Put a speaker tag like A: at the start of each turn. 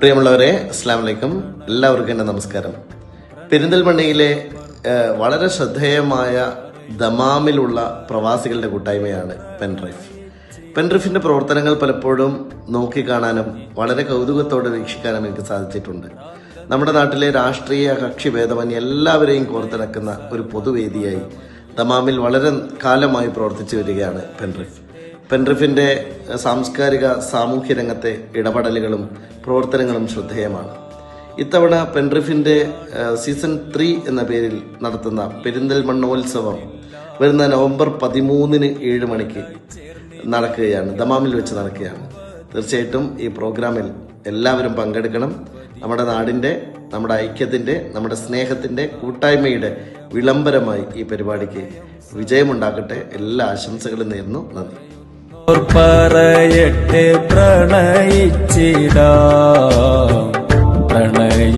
A: പ്രിയമുള്ളവരെ, അസ്സലാമു അലൈക്കും. എല്ലാവർക്കും എൻ്റെ നമസ്കാരം. പെരിന്തൽമണ്ണയിലെ വളരെ ശ്രദ്ധേയമായ ദമാമിലുള്ള പ്രവാസികളുടെ കൂട്ടായ്മയാണ് പെൻഡ്രൈഫ്. പെൻഡ്രൈഫിൻ്റെ പ്രവർത്തനങ്ങൾ പലപ്പോഴും നോക്കിക്കാണാനും വളരെ കൗതുകത്തോടെ വീക്ഷിക്കാനും എനിക്ക് സാധിച്ചിട്ടുണ്ട്. നമ്മുടെ നാട്ടിലെ രാഷ്ട്രീയ കക്ഷി ഭേദമന്യേ എല്ലാവരെയും കോർത്തിണക്കുന്ന ഒരു പൊതുവേദിയായി ദമാമിൽ വളരെ കാലമായി പ്രവർത്തിച്ചു വരികയാണ് പെൻഡ്രൈഫ്. പെൻഡ്രൈഫിൻ്റെ സാംസ്കാരിക സാമൂഹ്യ രംഗത്തെ ഇടപെടലുകളും പ്രവർത്തനങ്ങളും ശ്രദ്ധേയമാണ്. ഇത്തവണ പെൻഡ്രൈഫിൻ്റെ സീസൺ 3 എന്ന പേരിൽ നടത്തുന്ന പെരിന്തൽമണ്ണോത്സവം വരുന്ന നവംബർ 13 7 മണിക്ക് നടക്കുകയാണ്, ദമാമിൽ വെച്ച് നടക്കുകയാണ്. തീർച്ചയായിട്ടും ഈ പ്രോഗ്രാമിൽ എല്ലാവരും പങ്കെടുക്കണം. നമ്മുടെ നാടിൻ്റെ, നമ്മുടെ ഐക്യത്തിൻ്റെ, നമ്മുടെ സ്നേഹത്തിൻ്റെ, കൂട്ടായ്മയുടെ വിളംബരമായി ഈ പരിപാടിക്ക് വിജയമുണ്ടാക്കട്ടെ. എല്ലാ ആശംസകളും നേർന്നു. നന്ദി.
B: പറയട്ടെ പ്രണയിച്ചിടാ